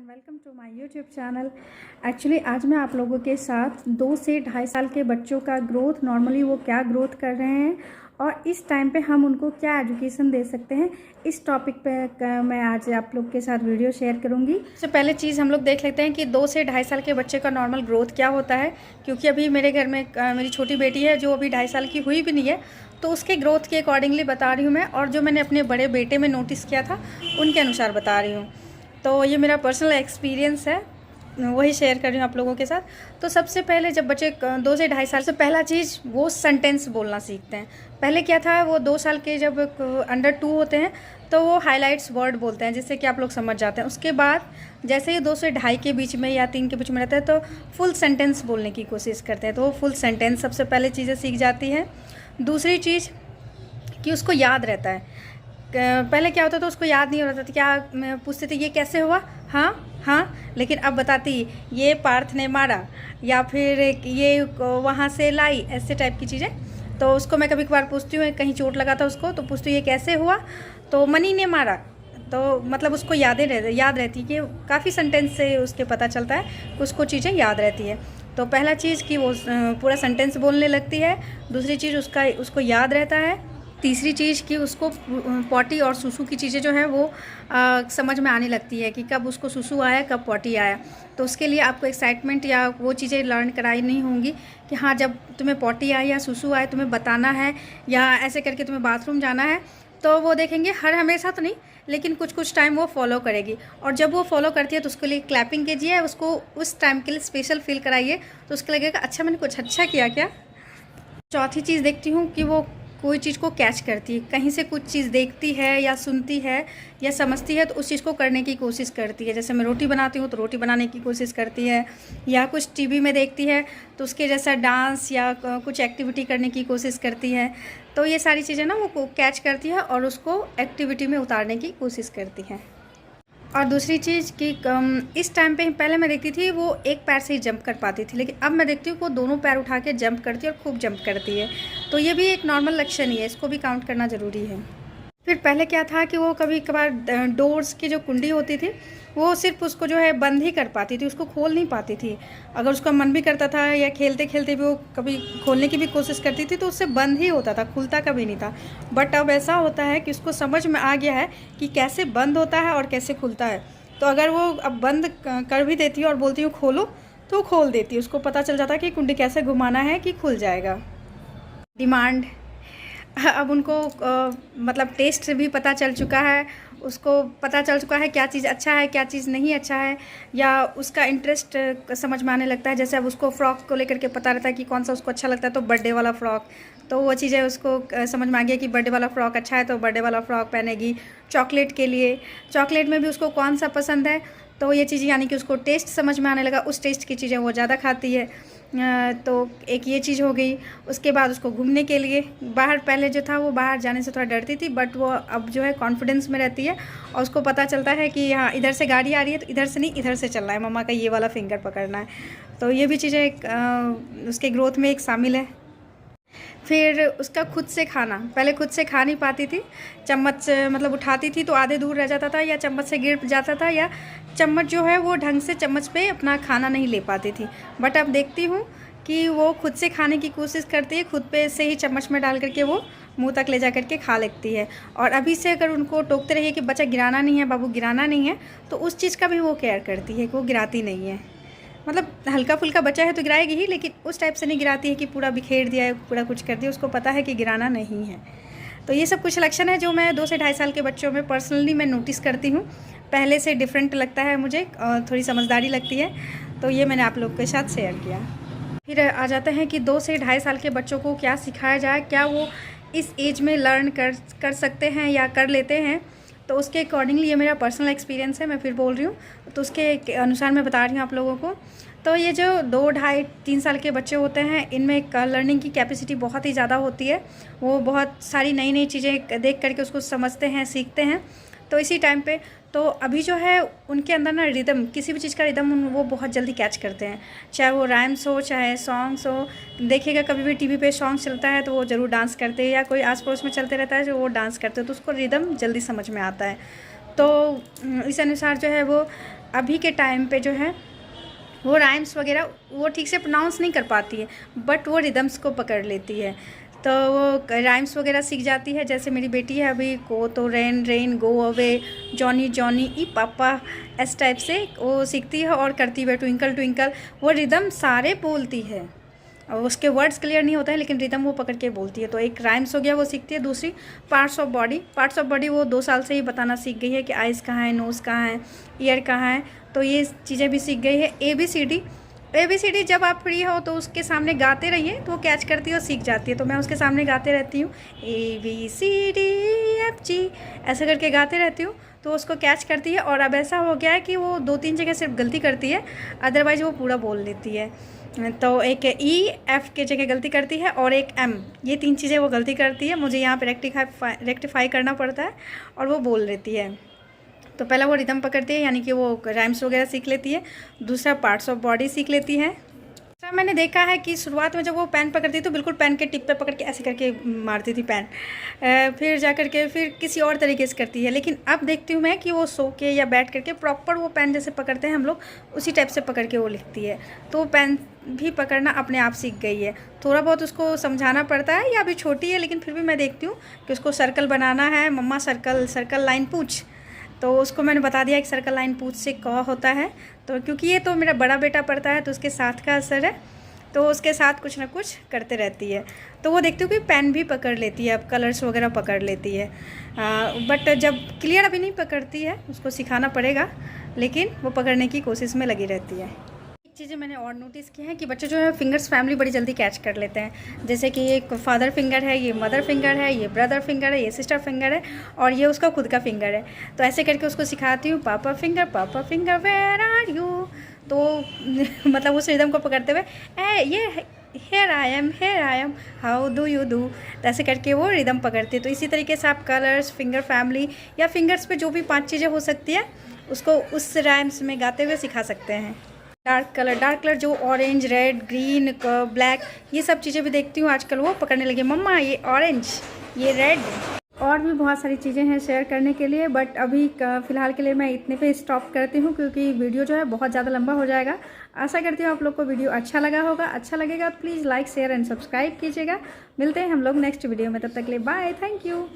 Welcome to my YouTube channel. Actually आज मैं आप लोगों के साथ 2 से ढाई साल के बच्चों का ग्रोथ, नॉर्मली वो क्या ग्रोथ कर रहे हैं और इस टाइम पे हम उनको क्या एजुकेशन दे सकते हैं, इस टॉपिक पे मैं आज आप लोग के साथ वीडियो शेयर करूंगी। सबसे पहले चीज़ हम लोग देख लेते हैं कि 2 से ढाई साल के बच्चे का नॉर्मल ग्रोथ क्या होता है, क्योंकि अभी मेरे घर में मेरी छोटी बेटी है जो अभी 2.5 साल की हुई भी नहीं है, तो उसके ग्रोथ के अकॉर्डिंगली बता रही हूँ मैं, और जो मैंने अपने बड़े बेटे में नोटिस किया था उनके अनुसार बता रही हूँ। तो ये मेरा पर्सनल एक्सपीरियंस है, वही शेयर कर रही हूँ आप लोगों के साथ। तो सबसे पहले जब बच्चे 2 से ढाई साल से पहला चीज़ वो सेंटेंस बोलना सीखते हैं। पहले क्या था, वो 2 साल के जब अंडर 2 होते हैं तो वो हाइलाइट्स वर्ड बोलते हैं, जिससे कि आप लोग समझ जाते हैं। उसके बाद जैसे ही 2 से ढाई के बीच में या 3 के बीच में रहते हैं तो फुल सेंटेंस बोलने की कोशिश करते हैं, तो वो फुल सेंटेंस सबसे पहले चीज़ें सीख जाती है। दूसरी चीज़ कि उसको याद रहता है। पहले क्या होता था, उसको याद नहीं हो रहा था, क्या मैं पूछते थे ये कैसे हुआ, हाँ हाँ, लेकिन अब बताती ये पार्थ ने मारा या फिर ये वहाँ से लाई, ऐसे टाइप की चीज़ें। तो उसको मैं कभी कभार पूछती हूँ, कहीं चोट लगा था उसको, तो पूछती हूँ ये कैसे हुआ, तो मनी ने मारा। तो मतलब उसको याद रहती है कि काफ़ी सेंटेंस से उसके पता चलता है, उसको चीज़ें याद रहती है। तो पहला चीज़ कि वो पूरा सेंटेंस बोलने लगती है। दूसरी चीज़ उसको याद रहता है। तीसरी चीज़ कि उसको पॉटी और सुसु की चीज़ें जो है वो समझ में आने लगती है कि कब उसको सुसु आया, कब पॉटी आया। तो उसके लिए आपको एक्साइटमेंट या वो चीज़ें लर्न कराई नहीं होंगी कि हाँ जब तुम्हें पॉटी आए या सुसु आए तुम्हें बताना है, या ऐसे करके तुम्हें बाथरूम जाना है। तो वो देखेंगे, हर हमेशा तो नहीं, लेकिन कुछ कुछ टाइम वो फॉलो करेगी। और जब वो फॉलो करती है तो उसके लिए क्लैपिंग कीजिए, उसको उस टाइम के लिए स्पेशल फील कराइए, तो उसको लगेगा अच्छा मैंने कुछ अच्छा किया क्या। चौथी चीज़ देखती हूँ कि वो कोई चीज़ को कैच करती है, कहीं से कुछ चीज़ देखती है या सुनती है या समझती है तो उस चीज़ को करने की कोशिश करती है। जैसे मैं रोटी बनाती हूँ तो रोटी बनाने की कोशिश करती है, या कुछ टीवी में देखती है तो उसके जैसा डांस या कुछ एक्टिविटी करने की कोशिश करती है। तो ये सारी चीज़ें ना वो कैच करती है और उसको एक्टिविटी में उतारने की कोशिश करती है। और दूसरी चीज़ कि इस टाइम पे पहले मैं देखती थी वो एक पैर से ही जंप कर पाती थी, लेकिन अब मैं देखती हूँ वो दोनों पैर उठा के जंप करती है और खूब जंप करती है। तो ये भी एक नॉर्मल लक्षण ही है, इसको भी काउंट करना ज़रूरी है। फिर पहले क्या था कि वो कभी कभार डोर्स की जो कुंडी होती थी वो सिर्फ उसको जो है बंद ही कर पाती थी, उसको खोल नहीं पाती थी। अगर उसका मन भी करता था या खेलते खेलते भी वो कभी खोलने की भी कोशिश करती थी तो उससे बंद ही होता था, खुलता कभी नहीं था। बट अब ऐसा होता है कि उसको समझ में आ गया है कि कैसे बंद होता है और कैसे खुलता है। तो अगर वो अब बंद कर भी देती है और बोलती हूँ खोलो तो खोल देती है, उसको पता चल जाता है कि कुंडी कैसे घुमाना है कि खुल जाएगा। डिमांड, अब उनको मतलब टेस्ट भी पता चल चुका है, उसको पता चल चुका है क्या चीज़ अच्छा है क्या चीज़ नहीं अच्छा है, या उसका इंटरेस्ट समझ में आने लगता है। जैसे अब उसको फ़्रॉक को लेकर के पता रहता है कि कौन सा उसको अच्छा लगता है, तो बर्थडे वाला फ़्रॉक, तो वो चीज़ें उसको समझ में आ गया कि बर्थडे वाला फ़्रॉक अच्छा है तो बर्थडे वाला फ़्रॉक पहनेगी। चॉकलेट के लिए, चॉकलेट में भी उसको कौन सा पसंद है, तो ये चीज़ यानी कि उसको टेस्ट समझ में आने लगा, उस टेस्ट की चीज़ें वो ज़्यादा खाती है। तो एक ये चीज़ हो गई। उसके बाद उसको घूमने के लिए बाहर, पहले जो था वो बाहर जाने से थोड़ा डरती थी, बट वो अब जो है कॉन्फिडेंस में रहती है और उसको पता चलता है कि हाँ इधर से गाड़ी आ रही है तो इधर से नहीं इधर से चलना है, मम्मा का ये वाला फिंगर पकड़ना है। तो ये भी चीज़ें उसके ग्रोथ में एक शामिल है। फिर उसका खुद से खाना, पहले खुद से खा नहीं पाती थी, चम्मच मतलब उठाती थी तो आधे दूर रह जाता था, या चम्मच से गिर जाता था, या चम्मच जो है वो ढंग से चम्मच पे अपना खाना नहीं ले पाती थी। बट अब देखती हूँ कि वो खुद से खाने की कोशिश करती है, खुद पे से ही चम्मच में डाल करके वो मुंह तक ले जा करके खा लेती है। और अभी से अगर उनको टोकते रहिए कि बच्चा गिराना नहीं है, बाबू गिराना नहीं है, तो उस चीज़ का भी वो केयर करती है कि वो गिराती नहीं है। मतलब हल्का फुल्का बच्चा है तो गिराएगी ही, लेकिन उस टाइप से नहीं गिराती है कि पूरा बिखेर दिया है, पूरा कुछ कर दिया, उसको पता है कि गिराना नहीं है। तो ये सब कुछ लक्षण है जो मैं 2 से ढाई साल के बच्चों में पर्सनली मैं नोटिस करती हूँ। पहले से डिफरेंट लगता है मुझे, थोड़ी समझदारी लगती है, तो ये मैंने आप लोग के साथ शेयर किया। फिर आ जाते हैं कि 2 से ढाई साल के बच्चों को क्या सिखाया जाए, क्या वो इस एज में लर्न कर सकते हैं या कर लेते हैं। तो उसके अकॉर्डिंगली ये मेरा पर्सनल एक्सपीरियंस है, मैं फिर बोल रही हूँ, तो उसके अनुसार मैं बता रही हूँ आप लोगों को। तो ये जो 2, ढाई, 3 साल के बच्चे होते हैं, इनमें लर्निंग की कैपेसिटी बहुत ही ज़्यादा होती है। वो बहुत सारी नई नई चीज़ें देख करके उसको समझते हैं, सीखते हैं। तो इसी टाइम पे तो अभी जो है उनके अंदर ना रिदम, किसी भी चीज़ का रिदम वो बहुत जल्दी कैच करते हैं, चाहे वो राइम्स हो चाहे सॉन्ग्स हो। देखिएगा कभी भी टीवी पे सॉन्ग चलता है तो वो ज़रूर डांस करते हैं, या कोई आस पड़ोस में चलते रहता है जो वो डांस करते हैं, तो उसको रिदम जल्दी समझ में आता है। तो इस अनुसार जो है वो अभी के टाइम पे जो है वो राइम्स वगैरह वो ठीक से प्रोनाउंस नहीं कर पाती है, बट वो रिदम्स को पकड़ लेती है, तो वो राइम्स वगैरह सीख जाती है। जैसे मेरी बेटी है अभी को, तो rain rain go away, Johnny Johnny yes papa, इस टाइप से वो सीखती है और करती है। ट्विंकल ट्विंकल वो रिदम सारे बोलती है, और उसके वर्ड्स क्लियर नहीं होते हैं लेकिन रिदम वो पकड़ के बोलती है। तो एक राइम्स हो गया वो सीखती है। दूसरी parts of body, parts of body वो 2 साल से ही बताना सीख गई है कि आइज़ कहाँ है, नोज़ कहाँ है, ईयर कहाँ है, तो ये चीज़ें भी सीख गई है। ABCD जब आप फ्री हो तो उसके सामने गाते रहिए तो वो कैच करती है और सीख जाती है। तो मैं उसके सामने गाते रहती हूँ ABCDFG ऐसा करके गाते रहती हूँ, तो उसको कैच करती है। और अब ऐसा हो गया है कि वो 2-3 जगह सिर्फ गलती करती है, अदरवाइज़ वो पूरा बोल लेती है। तो एक EF के जगह गलती करती है और एक M, ये 3 चीज़ें वो गलती करती है। मुझे यहाँ पे रेक्टिफाई करना पड़ता है और वो बोल लेती है। तो पहला वो रिदम पकड़ती है, यानी कि वो राइम्स वगैरह सीख लेती है। दूसरा पार्ट्स ऑफ बॉडी सीख लेती है। सर मैंने देखा है कि शुरुआत में जब वो पेन पकड़ती तो बिल्कुल पेन के टिप पे पकड़ के ऐसे करके मारती थी पेन, फिर जा कर के फिर किसी और तरीके से करती है। लेकिन अब देखती हूँ मैं कि वो सो के या बैठ करके प्रॉपर वो पेन जैसे पकड़ते हैं हम लोग, उसी टाइप से पकड़ के वो लिखती है। तो वो पेन भी पकड़ना अपने आप सीख गई है। थोड़ा बहुत उसको समझाना पड़ता है, या अभी छोटी है लेकिन फिर भी मैं देखती हूँ कि उसको सर्कल बनाना है। मम्मा सर्कल लाइन पूछ, तो उसको मैंने बता दिया कि सर्कल लाइन पूछ से क होता है। तो क्योंकि ये तो मेरा बड़ा बेटा पढ़ता है तो उसके साथ का असर है, तो उसके साथ कुछ ना कुछ करते रहती है। तो वो देखती हूँ कि पेन भी पकड़ लेती है, अब कलर्स वगैरह पकड़ लेती है। बट जब क्लियर अभी नहीं पकड़ती है, उसको सिखाना पड़ेगा, लेकिन वो पकड़ने की कोशिश में लगी रहती है। चीज़ें मैंने और नोटिस की है कि बच्चे जो है फिंगर्स फैमिली बड़ी जल्दी कैच कर लेते हैं। जैसे कि ये फादर फिंगर है, ये मदर फिंगर है, ये ब्रदर फिंगर है, ये सिस्टर फिंगर है, और ये उसका खुद का फिंगर है। तो ऐसे करके उसको सिखाती हूँ, पापा फिंगर वेयर आर यू। तो मतलब उस रिदम को पकड़ते हुए ये here I am how do you do, तो ऐसे करके वो रिदम पकड़ती है। तो इसी तरीके से आप कलर्स, फिंगर फैमिली या फिंगर्स पे जो भी 5 चीज़ें हो सकती है उसको उस राइम्स में गाते हुए सिखा सकते हैं। डार्क कलर जो ऑरेंज, रेड, ग्रीन, ब्लैक, ये सब चीज़ें भी देखती हूँ आजकल वो पकड़ने लगे। मम्मा ये ऑरेंज, ये रेड, और भी बहुत सारी चीज़ें हैं शेयर करने के लिए, बट अभी फ़िलहाल के लिए मैं इतने पे स्टॉप करती हूँ क्योंकि वीडियो जो है बहुत ज़्यादा लंबा हो जाएगा। आशा करती हूँ आप लोग को वीडियो अच्छा लगा होगा। अच्छा लगेगा तो please like, share and subscribe कीजिएगा। मिलते हैं हम लोग नेक्स्ट वीडियो में, तब तक के लिए बाय, थैंक यू।